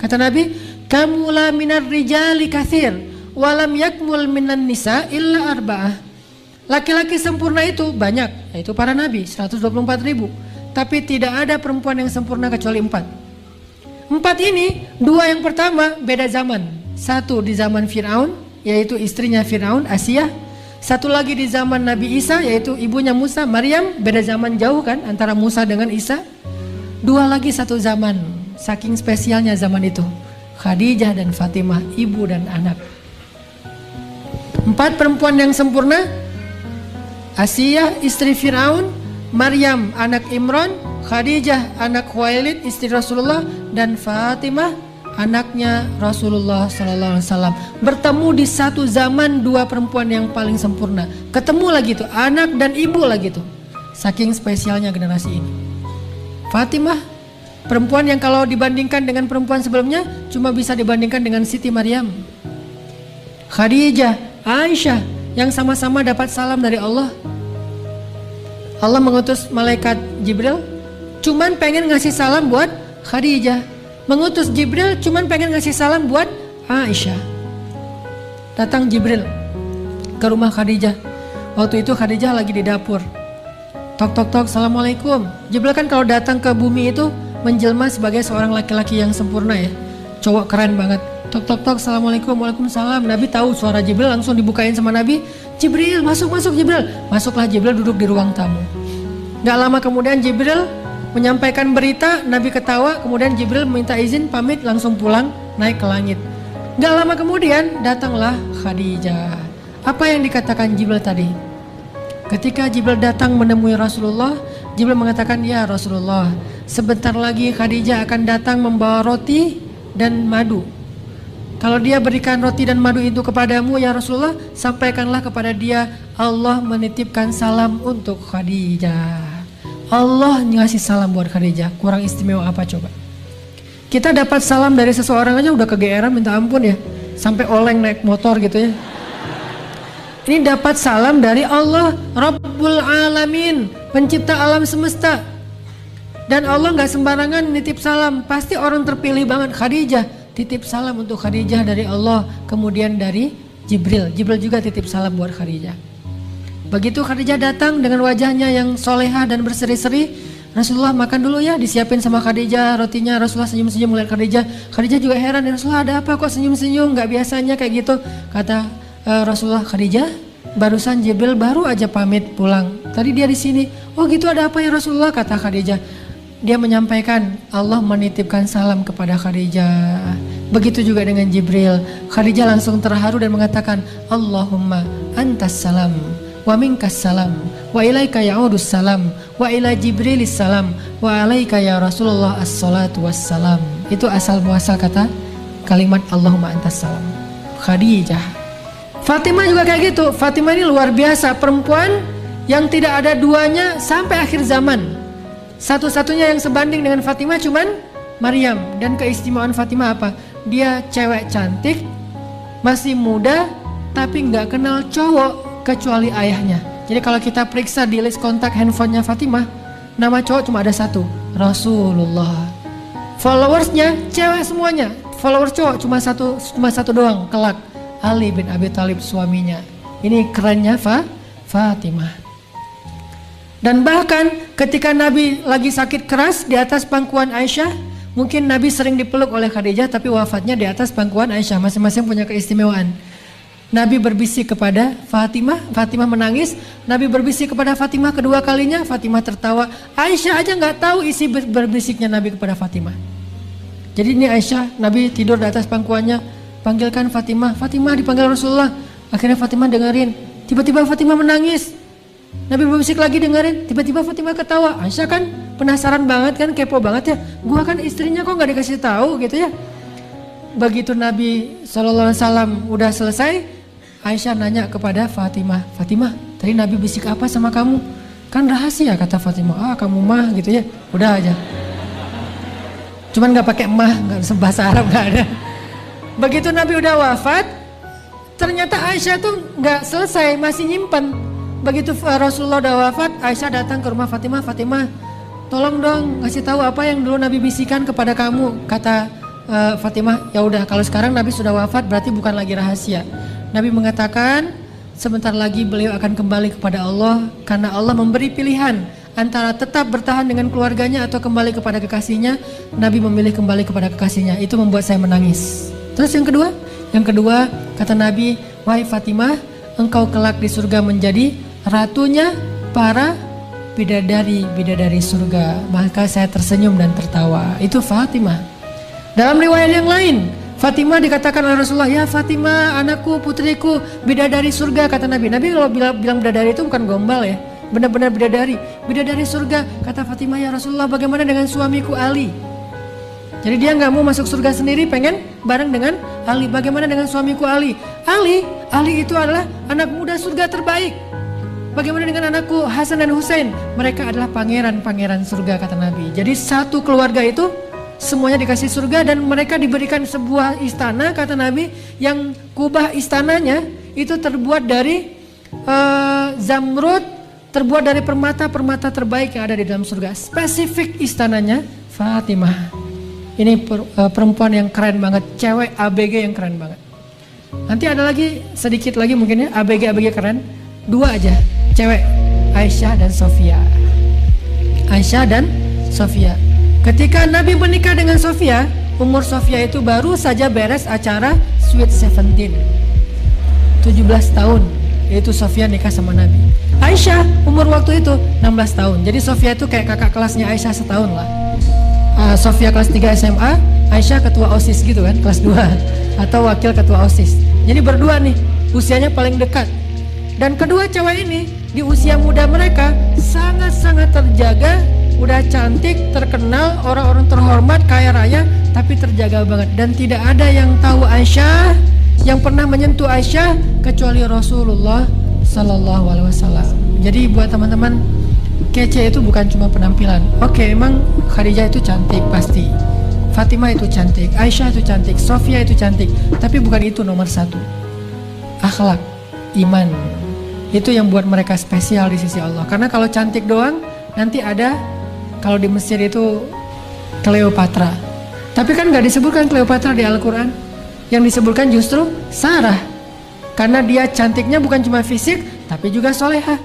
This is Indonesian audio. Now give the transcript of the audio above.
Kata Nabi, kamula minar rijali kathir, walam yakmul minan nisa illa arba'ah. Laki-laki sempurna itu banyak, yaitu para nabi 124.000. Tapi tidak ada perempuan yang sempurna kecuali 4. 4 ini, 2 yang pertama beda zaman. Satu di zaman Fir'aun, yaitu istrinya Fir'aun, Asiyah. Satu lagi di zaman Nabi Isa, yaitu ibunya Musa, Maryam. Beda zaman jauh kan antara Musa dengan Isa. 2 lagi satu zaman, saking spesialnya zaman itu, Khadijah dan Fatimah, ibu dan anak. 4 perempuan yang sempurna, Asiyah istri Fir'aun, Maryam anak Imran, Khadijah anak Khuwailid istri Rasulullah, dan Fatimah anaknya Rasulullah SAW. Bertemu di satu zaman 2 perempuan yang paling sempurna. Ketemu lagi tuh anak dan ibu lagi tuh. Saking spesialnya generasi ini. Fatimah, perempuan yang kalau dibandingkan dengan perempuan sebelumnya cuma bisa dibandingkan dengan Siti Maryam. Khadijah, Aisyah yang sama-sama dapat salam dari Allah. Allah mengutus malaikat Jibril cuman pengen ngasih salam buat Khadijah. Mengutus Jibril cuman pengen ngasih salam buat Aisyah. Datang Jibril ke rumah Khadijah. Waktu itu Khadijah lagi di dapur. Tok tok tok, assalamualaikum. Jibril kan kalau datang ke bumi itu menjelma sebagai seorang laki-laki yang sempurna ya. Cowok keren banget. Tok tok tok, assalamualaikum. Waalaikumsalam. Nabi tahu suara Jibril, langsung dibukain sama Nabi. Jibril, masuk Jibril. Masuklah Jibril, duduk di ruang tamu. Gak lama kemudian Jibril menyampaikan berita, Nabi ketawa, kemudian Jibril minta izin pamit langsung pulang naik ke langit. Gak lama kemudian datanglah Khadijah. Apa yang dikatakan Jibril tadi? Ketika Jibril datang menemui Rasulullah, Jibril mengatakan, ya Rasulullah, sebentar lagi Khadijah akan datang membawa roti dan madu. Kalau dia berikan roti dan madu itu kepadamu ya Rasulullah, sampaikanlah kepada dia, Allah menitipkan salam untuk Khadijah. Allah ngasih salam buat Khadijah. Kurang istimewa apa coba? Kita dapat salam dari seseorang aja udah kegeeran minta ampun ya. Sampai oleng naik motor gitu ya. Ini dapat salam dari Allah, Rabbul Alamin, pencipta alam semesta. Dan Allah gak sembarangan nitip salam. Pasti orang terpilih banget, Khadijah. Titip salam untuk Khadijah dari Allah. Kemudian dari Jibril. Jibril juga titip salam buat Khadijah. Begitu Khadijah datang dengan wajahnya yang soleha dan berseri-seri, Rasulullah makan dulu ya, disiapin sama Khadijah rotinya. Rasulullah senyum-senyum melihat Khadijah. Khadijah juga heran, ya Rasulullah ada apa kok senyum-senyum, gak biasanya kayak gitu. Kata Rasulullah, Khadijah barusan Jibril baru aja pamit pulang. Tadi dia di sini. Oh gitu, ada apa ya Rasulullah? Kata Khadijah. Dia menyampaikan Allah menitipkan salam kepada Khadijah. Begitu juga dengan Jibril. Khadijah langsung terharu dan mengatakan, Allahumma antas salam wa minkas salam wa ilaika ya'udus salam wa ila Jibrilis salam wa alaika ya Rasulullah as-salatu wassalam. Itu asal muasal kata kalimat Allahumma antas salam. Khadijah. Fatimah juga kayak gitu. Fatimah ini luar biasa, perempuan yang tidak ada duanya sampai akhir zaman. Satu-satunya yang sebanding dengan Fatimah cuman Maryam. Dan keistimewaan Fatimah apa? Dia cewek cantik, masih muda, tapi nggak kenal cowok kecuali ayahnya. Jadi kalau kita periksa di list kontak handphonenya Fatimah, nama cowok cuma ada satu, Rasulullah. Followersnya cewek semuanya, followers cowok cuma satu doang, kelak, Ali bin Abi Thalib suaminya. Ini kerennya Fatimah. Dan bahkan ketika Nabi lagi sakit keras di atas pangkuan Aisyah, mungkin Nabi sering dipeluk oleh Khadijah, tapi wafatnya di atas pangkuan Aisyah. Masing-masing punya keistimewaan. Nabi berbisik kepada Fatimah, Fatimah menangis. Nabi berbisik kepada Fatimah kedua kalinya, Fatimah tertawa. Aisyah aja nggak tahu isi berbisiknya Nabi kepada Fatimah. Jadi ini Aisyah, Nabi tidur di atas pangkuannya, panggilkan Fatimah. Fatimah dipanggil Rasulullah. Akhirnya Fatimah dengerin. Tiba-tiba Fatimah menangis. Nabi berbisik lagi dengerin, tiba-tiba Fatimah ketawa. Aisyah kan penasaran banget kan, kepo banget ya. Gua kan istrinya kok nggak dikasih tahu gitu ya. Begitu Nabi SAW udah selesai, Aisyah nanya kepada Fatimah, Fatimah, tadi Nabi bisik apa sama kamu? Kan rahasia kata Fatimah. Ah kamu mah gitu ya, udah aja. Cuman nggak pakai mah, nggak bahasa Arab nggak ada. Begitu Nabi udah wafat, ternyata Aisyah tuh nggak selesai, masih nyimpen. Begitu Rasulullah udah wafat, Aisyah datang ke rumah Fatimah. Fatimah, tolong dong kasih tahu apa yang dulu Nabi bisikan kepada kamu. Kata Fatimah, ya udah kalau sekarang Nabi sudah wafat berarti bukan lagi rahasia. Nabi mengatakan sebentar lagi beliau akan kembali kepada Allah karena Allah memberi pilihan antara tetap bertahan dengan keluarganya atau kembali kepada kekasihnya. Nabi memilih kembali kepada kekasihnya. Itu membuat saya menangis. Terus yang kedua? Yang kedua kata Nabi, wahai Fatimah, engkau kelak di surga menjadi ratunya para bidadari-bidadari surga. Maka saya tersenyum dan tertawa. Itu Fatimah. Dalam riwayat yang lain, Fatimah dikatakan oleh Rasulullah, ya Fatimah, anakku, putriku, bidadari surga, kata Nabi. Nabi kalau bilang bidadari itu bukan gombal ya, benar-benar bidadari surga. Kata Fatimah, ya Rasulullah, bagaimana dengan suamiku Ali? Jadi dia nggak mau masuk surga sendiri, pengen bareng dengan Ali. Bagaimana dengan suamiku Ali? Ali itu adalah anak muda surga terbaik. Bagaimana dengan anakku Hasan dan Husain? Mereka adalah pangeran-pangeran surga, kata Nabi. Jadi satu keluarga itu semuanya dikasih surga dan mereka diberikan sebuah istana, kata Nabi, yang kubah istananya itu terbuat dari zamrud, terbuat dari permata-permata terbaik yang ada di dalam surga. Spesifik istananya Fatimah. Ini perempuan yang keren banget, cewek ABG yang keren banget. Nanti ada lagi sedikit lagi mungkin ya ABG keren. Dua aja, cewek, Aisyah dan Sofia. Aisyah dan Sofia. Ketika Nabi menikah dengan Sofia, umur Sofia itu baru saja beres acara Sweet 17, 17 tahun, yaitu Sofia nikah sama Nabi. Aisyah umur waktu itu 16 tahun. Jadi Sofia itu kayak kakak kelasnya Aisyah setahun lah. Sofia kelas 3 SMA, Aisyah ketua OSIS gitu kan, kelas 2 atau wakil ketua OSIS. Jadi berdua nih, usianya paling dekat. Dan kedua cewek ini di usia muda mereka sangat-sangat terjaga, udah cantik, terkenal, orang-orang terhormat, kaya raya, tapi terjaga banget. Dan tidak ada yang tahu Aisyah, yang pernah menyentuh Aisyah kecuali Rasulullah Sallallahu Alaihi Wasallam. Jadi buat teman-teman, kece itu bukan cuma penampilan. Oke, emang Khadijah itu cantik pasti, Fatimah itu cantik, Aisyah itu cantik, Sofia itu cantik, tapi bukan itu nomor satu. Akhlak, iman, itu yang buat mereka spesial di sisi Allah. Karena kalau cantik doang, nanti ada, kalau di Mesir itu Cleopatra. Tapi kan gak disebutkan Cleopatra di Al-Quran. Yang disebutkan justru Sarah. Karena dia cantiknya bukan cuma fisik, tapi juga solehah.